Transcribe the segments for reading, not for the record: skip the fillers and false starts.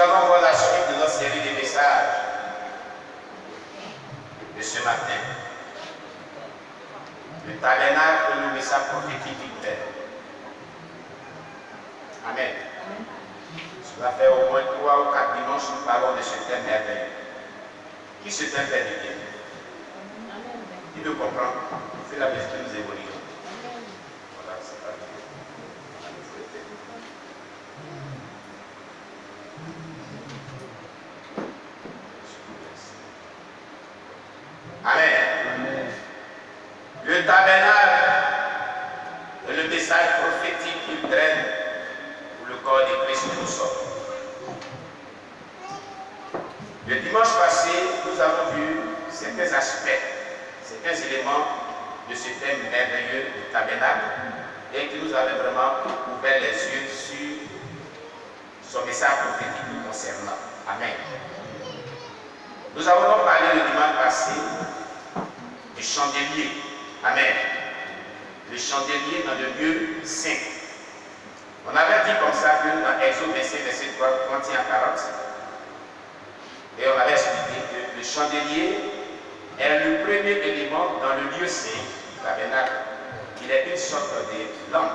allons voir la suite de notre série de messages de ce matin. Le tabernacle et le message prophétique du Père. Amen. Cela fait au moins 3 ou 4 dimanches que nous parlons de ce thème merveilleux. Qui ce thème fait du bien? Il veut comprendre. C'est la vérité que nous évoluons. Voilà, c'est pas bien. Amen. Le tabernacle est le message prophétique qu'il traîne pour le corps de Christ que nous sommes. Le dimanche passé, nous avons vu certains aspects, certains éléments de ce thème merveilleux du tabernacle et qui nous avait vraiment ouvert les yeux sur son message prophétique nous concernant. Amen. Nous avons donc parlé le dimanche passé du chandelier. Amen. Le chandelier dans le lieu saint. On avait dit comme ça que dans Exode 27, verset 31 à 40, et on avait expliqué que le chandelier est le premier élément dans le lieu saint du tabernacle. Il est une sorte de lampe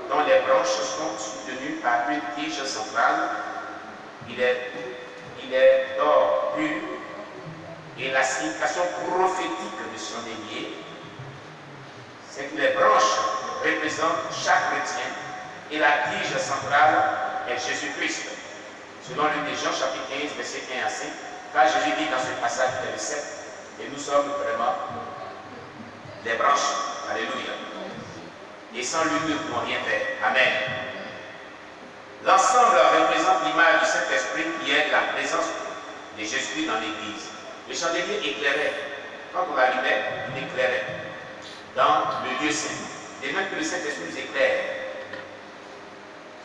dont les branches sont soutenues par une tige centrale. Il est d'or pur. Et la signification prophétique du chandelier, c'est que les branches représentent chaque chrétien et la tige centrale est Jésus-Christ. Selon l'une des Jean, chapitre 15, verset 1 à 5, car Jésus dit dans ce passage de 7, et nous sommes vraiment les branches. Alléluia. Et sans lui, nous ne pouvons rien faire. Amen. L'ensemble représente l'image du Saint-Esprit qui est la présence de Jésus dans l'Église. Le chandelier éclairait. Quand on l'allumait, il éclairait dans le lieu saint. De même que le Saint-Esprit nous éclaire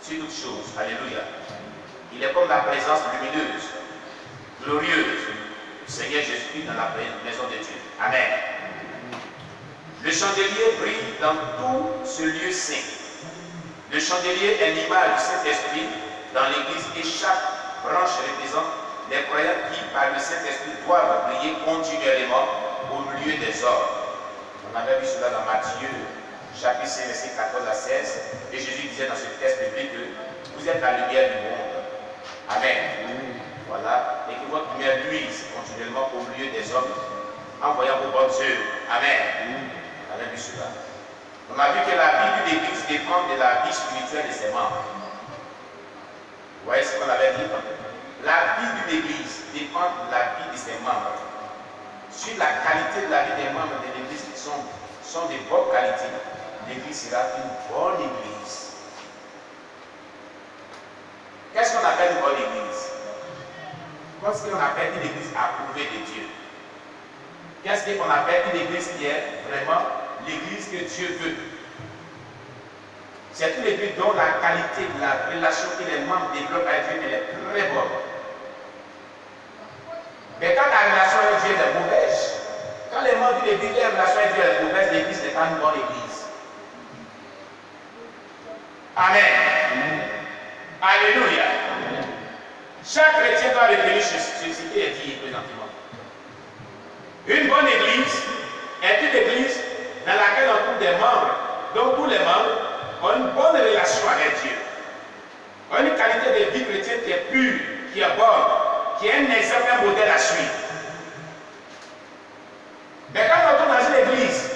sur toutes choses. Alléluia. Il est comme la présence lumineuse, glorieuse du Seigneur Jésus-Christ dans la maison de Dieu. Amen. Le chandelier brille dans tout ce lieu saint. Le chandelier est l'image du Saint-Esprit dans l'Église et chaque branche représente les croyants qui, par le Saint-Esprit, doivent briller continuellement au milieu des hommes. On avait vu cela dans Matthieu, chapitre 5, verset 14 à 16. Et Jésus disait dans ce texte biblique que vous êtes la lumière du monde. Amen. Voilà. Et que votre lumière luise continuellement au milieu des hommes en voyant vos bonnes œuvres. Amen. On avait vu cela. On a vu que la vie d'une église dépend de la vie spirituelle de ses membres. Vous voyez ce qu'on avait dit? La vie d'une église dépend de la vie de ses membres. Sur la qualité de la vie des membres de l'église qui sont de bonne qualité, l'église sera une bonne église. Qu'est-ce qu'on appelle une bonne église? Qu'est-ce qu'on appelle une église approuvée de Dieu? Qu'est-ce qu'on appelle une église qui est vraiment l'église que Dieu veut? C'est une église dont la qualité de la relation que les membres développent avec Dieu elle est très bonne. Mais quand la relation avec Dieu est mauvaise, quand les membres d'une église, la relation avec Dieu est mauvaise, l'église n'est pas une bonne église. Amen. Alléluia. Chaque chrétien doit retenir ceci qui est dit présentement. Une bonne église est une église dans laquelle on trouve des membres, dont tous les membres ont une bonne relation avec Dieu, ont une qualité de vie chrétienne qui est pure, qui est bonne, qui est un exemple, un modèle à suivre. Mais quand on trouve dans une église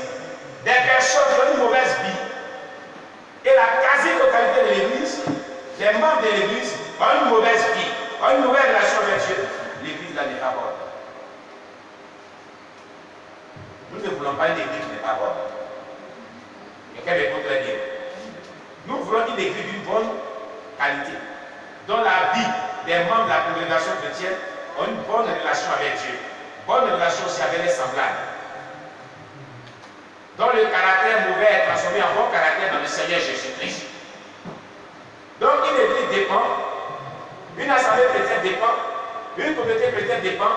des personnes qui ont une mauvaise vie, et la quasi-totalité de l'église, les membres de l'église ont une mauvaise vie, ont une mauvaise relation avec Dieu, l'église là n'est pas bonne. Nous ne voulons pas une église qui n'est pas bonne. Quelqu'un répond très bien. Nous voulons une église d'une bonne qualité, dont la vie des membres de la congrégation chrétienne ont une bonne relation avec Dieu, bonne relation aussi avec les semblables, dont le caractère mauvais est transformé en bon caractère dans le Seigneur Jésus-Christ. Donc une église dépend, une assemblée chrétienne dépend, une communauté chrétienne dépend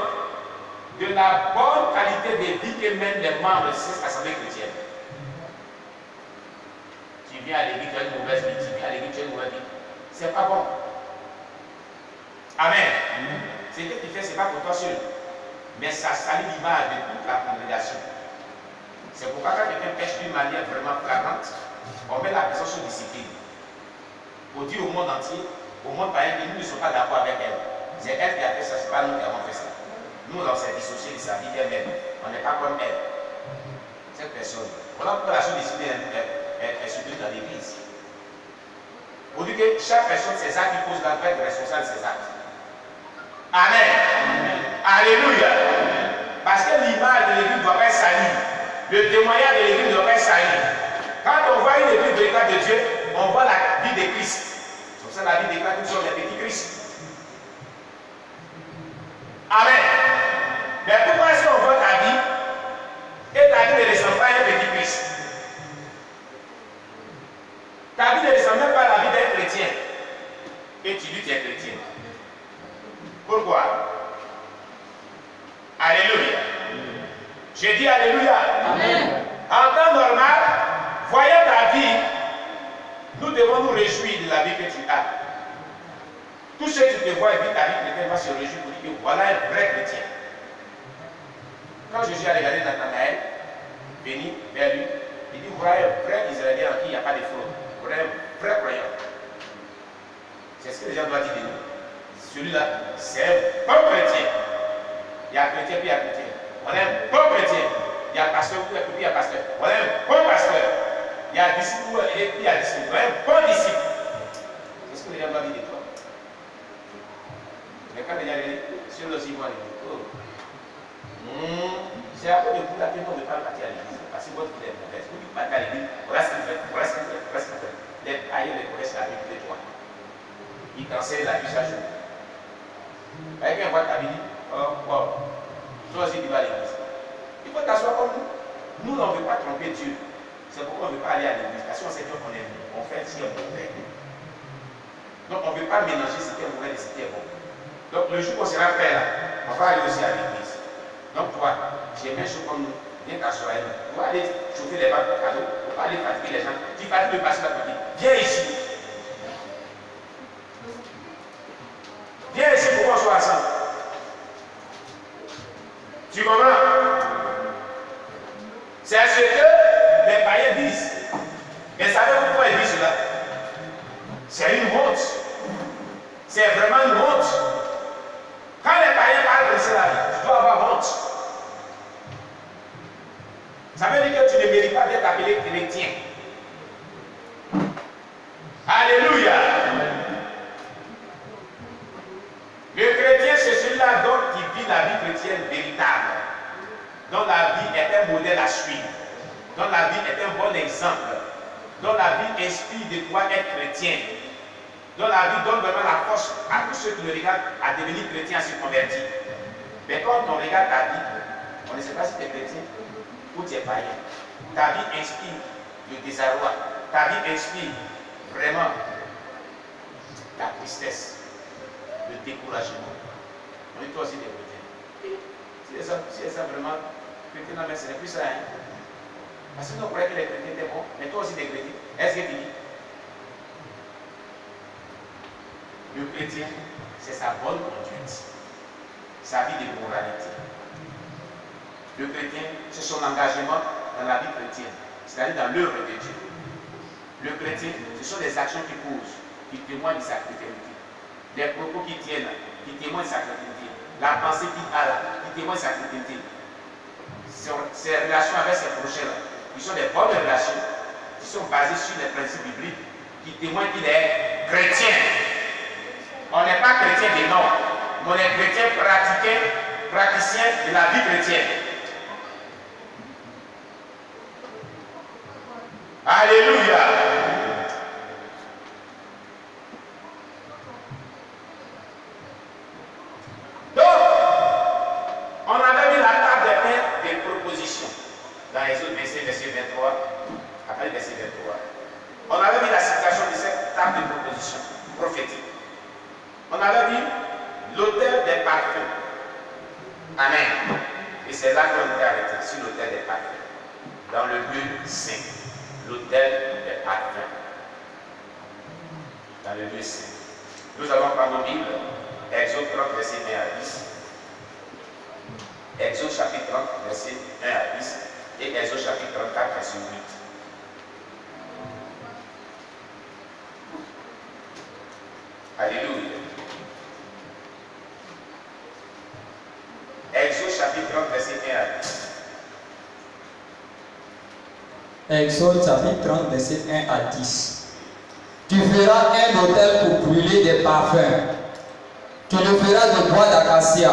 de la bonne qualité de vie que mènent les membres de cette assemblée chrétienne. Tu viens à l'église, tu as une mauvaise vie, tu viens à l'église, tu as une mauvaise vie. C'est pas bon. Amen. Ce que tu fais, ce n'est pas pour toi seul. Mais ça salit l'image de toute la congrégation. C'est pourquoi quand quelqu'un pêche d'une manière vraiment flagrante, on met la personne sous discipline. Pour dire au monde entier, au monde païen, que nous ne sommes pas d'accord avec elle. C'est elle qui a fait ça, ce n'est pas nous qui avons fait ça. Nous, on s'est dissociés de sa vie d'elle-même. On n'est pas comme elle. Cette personne. Voilà pourquoi la sous-discipline est soutenue dans l'église. Pour dire que chaque personne, ses actes, il pose la être responsable de ses actes. Amen. Amen. Alléluia. Amen. Parce que l'image de l'église ne doit pas être salie. Le témoignage de l'église ne doit pas être sali. Quand on voit une église véritable de Dieu, on voit la vie de Christ. C'est pour ça que la vie déclare que nous sommes des petits Christ. Amen. Mais pourquoi est-ce qu'on voit ta vie et ta vie ne ressemble pas à un petit Christ? Ta vie ne ressemble même pas à la vie d'un chrétien. Et tu dis que tu es chrétien. Pourquoi? Alléluia. J'ai dit Alléluia. Amen. En temps normal, voyant ta vie, nous devons nous réjouir de la vie que tu as. Tous ceux qui te voient et vivent ta vie chrétienne vont se réjouir pour dire que voilà un vrai chrétien. Quand Jésus a regardé Nathanaël, venu vers lui, il dit voilà un vrai Israélien en qui il n'y a pas de fraude. Voilà un vrai croyant. C'est ce que les gens doivent dire de nous. Celui-là, c'est un bon chrétien. Il y a un chrétien puis il y a un chrétien. On est un bon chrétien. Il y a un pasteur puis il y a un pasteur. On est un bon pasteur. Il y a un disciple et puis il y a un disciple. On est un bon disciple. C'est ce que les gens doivent dire de toi. Mais quand les gens disent, sur le Simon, c'est à cause de vous là que nous ne pouvons pas partir à l'église. Parce que votre vie est mauvaise. Vous dites pas à l'église, voilà ce qu'il fait, voilà ce qu'il fait, voilà ce qu'il fait. Les aïeux les connaissent la vie de toi. Ils cancellent la vie chaque jour. Avec un voix qui dit, oh, wow. Toi aussi, tu vas à l'église. Il faut t'asseoir comme nous. Nous, on ne veut pas tromper Dieu. C'est pourquoi on ne veut pas aller à l'église. Parce qu'on sait Dieu qu'on est nous. On fait ce qui est mauvais. Donc, on ne veut pas mélanger ce qui est mauvais et ce qui est bon. Donc, le jour qu'on sera prêt là, on va aller aussi à l'église. Donc, toi, j'ai mis un chaud comme nous. Viens t'asseoir. On va aller chauffer les bacs de cadeau. On va aller fatiguer les gens. Tu fatigues le pasteur à côté. Viens ici. Viens ici pour qu'on soit ensemble. Tu comprends? C'est ce que les païens disent. Mais savez-vous pourquoi ils disent cela? C'est une honte. C'est vraiment une honte. Quand les païens parlent de cela, tu dois avoir honte. Ça veut dire que tu ne mérites pas d'être appelé chrétien. Alléluia. Le chrétien, c'est celui-là qui vit la vie chrétienne véritable, dont la vie est un modèle à suivre, dont la vie est un bon exemple, dont la vie inspire de toi être chrétien, dont la vie donne vraiment la force à tous ceux qui le regardent à devenir chrétien, à se convertir. Mais quand on regarde ta vie, on ne sait pas si tu es chrétien ou tu es païen. Ta vie inspire le désarroi, ta vie inspire vraiment la tristesse, le découragement. On est toi aussi des chrétiens. Si c'est ça vraiment, chrétien, non, mais ce n'est plus ça. Hein? Parce que nous, on croyait que les chrétiens étaient bons, mais toi aussi des chrétiens. Est-ce que tu dis? Le chrétien, c'est sa bonne conduite, sa vie de moralité. Le chrétien, c'est son engagement dans la vie chrétienne, c'est-à-dire dans l'œuvre de Dieu. Le chrétien, ce sont des actions qu'il pose, qui témoignent de sa chrétienté. Les propos qu'il tient, qui témoignent de sa chrétienté. La pensée qu'il a là, qui témoigne de sa chrétienté. Ses relations avec ses prochains, qui sont des bonnes relations, qui sont basées sur les principes bibliques, qui témoignent qu'il est chrétien. On n'est pas chrétien de nom, mais on est chrétien praticien de la vie chrétienne. Alléluia. Donc, on avait mis la table des pains des propositions dans Exode 25, verset 23, après le verset 23. On avait mis la citation de cette table de propositions prophétiques. On avait vu l'autel des parfums. Amen. Et c'est là qu'on était arrêté, sur l'autel des parfums. Dans le lieu saint. L'autel des parfums. Dans le lieu saint. Nous allons prendre nos Bibles Exode 30, verset 1 à 10. Exode chapitre 30, verset 1 à 10. Et Exode chapitre 34, verset 8. Alléluia. Exode chapitre 30, verset 1 à 10. Exode chapitre 30, verset 1 à 10. Tu feras un autel pour brûler des parfums. Tu le feras de bois d'acacia.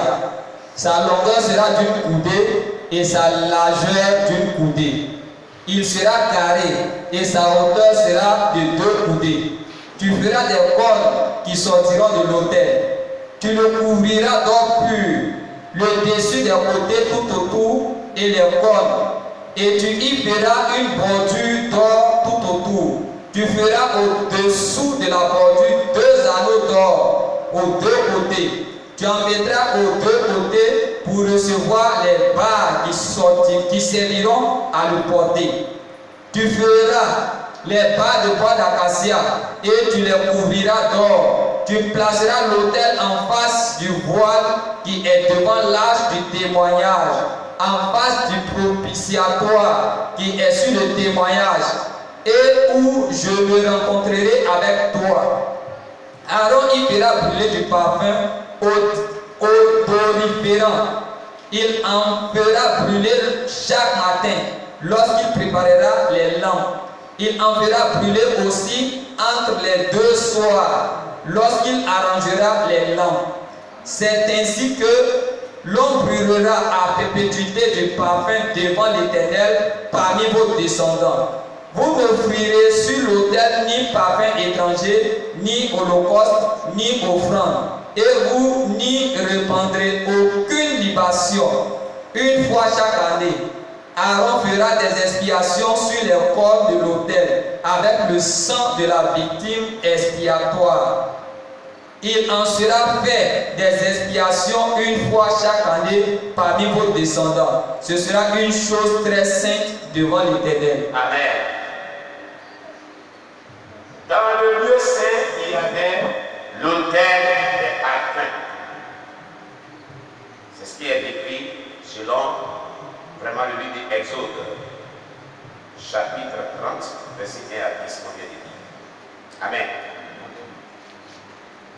Sa longueur sera d'une coudée et sa largeur d'une coudée. Il sera carré et sa hauteur sera de 2 coudées. Tu feras des cordes qui sortiront de l'autel. Tu le couvriras d'or pur, le dessus des côtés tout autour et les cordes. Et tu y feras une bordure d'or tout autour. Tu feras au-dessous de la bordure 2 anneaux d'or aux 2 côtés. Tu en mettras aux 2 côtés pour recevoir les barres qui serviront à le porter. Tu feras les barres de bois d'acacia et tu les couvriras d'or. Tu placeras l'autel en face du voile qui est devant l'arche du témoignage, en face du propitiatoire qui est sur le témoignage, et où je me rencontrerai avec toi. Aaron y fera brûler du parfum odoriférant. Il en fera brûler chaque matin lorsqu'il préparera les lampes. Il en fera brûler aussi entre les 2 soirs lorsqu'il arrangera les lampes. C'est ainsi que l'on brûlera à perpétuité du parfum devant l'Éternel parmi vos descendants. Vous ne frierez sur l'autel ni parfum étranger, ni holocauste, ni offrande, et vous n'y répandrez aucune libation. Une fois chaque année, Aaron fera des expiations sur les corps de l'autel avec le sang de la victime expiatoire. Il en sera fait des expiations une fois chaque année parmi vos descendants. Ce sera une chose très sainte devant l'Éternel. Amen. Dans le lieu saint, il y avait l'autel des parfums. C'est ce qui est décrit selon vraiment le livre d'Exode, chapitre 30, verset 1 à 10, on vient de dire. Amen.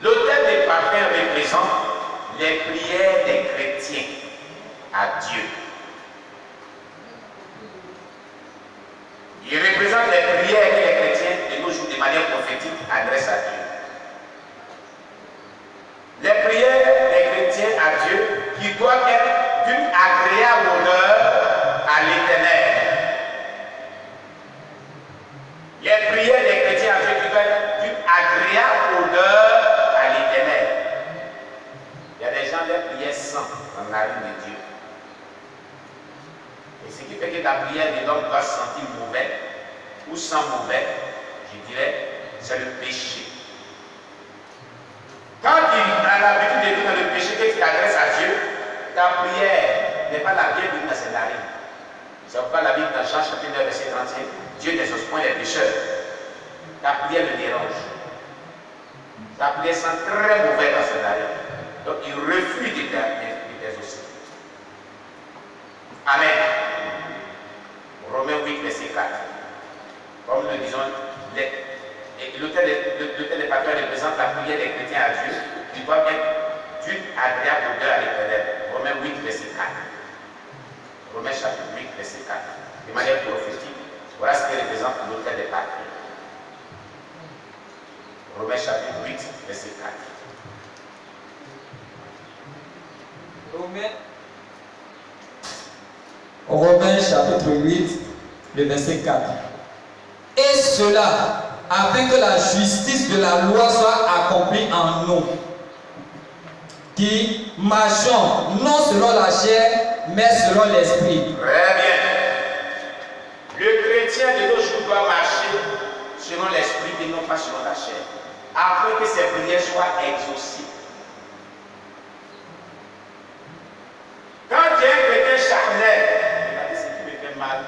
L'autel des parfums représente les prières des chrétiens à Dieu. Il représente les prières que les chrétiens de nos jours de manière prophétique adressent à Dieu. Les prières des chrétiens à Dieu qui doivent être d'une agréable odeur à l'Éternel. Les prières des chrétiens à Dieu qui doivent être d'une agréable odeur à l'Éternel. Il y a des gens qui prières sans dans la rue de Dieu. Et ce qui fait que ta prière de l'homme doit se sentir mauvais ou sans mauvais, je dirais, c'est le péché. Quand il a l'habitude de dire dans le péché que tu t'adresses à Dieu, ta prière n'est pas la bienvenue dans ses narines. C'est pourquoi la Bible dans Jean chapitre 9, verset 35, Dieu n'exauce point les pécheurs. Ta prière le dérange. Ta prière sent très mauvais dans ses narines. Donc il refuse de t'exaucer. Amen. Romains 8, verset 4. Comme nous le disons, l'autel des parfums représente la prière des chrétiens à Dieu, qui doit être d'une agréable odeur à l'Éternel. Romains 8, verset 4. Romains chapitre 8, verset 4. De manière prophétique, voilà ce qui représente l'autel des parfums. Romains chapitre 8, verset 4. Romains chapitre 8, le verset 4. Et cela, afin que la justice de la loi soit accomplie en nous, qui marchons non selon la chair, mais selon l'esprit. Très bien. Le chrétien de nos jours doit marcher selon l'esprit et non pas selon la chair, afin que ses prières soient exaucées. Quand tu es un chrétien charnel, regardez ce qui me fait mal.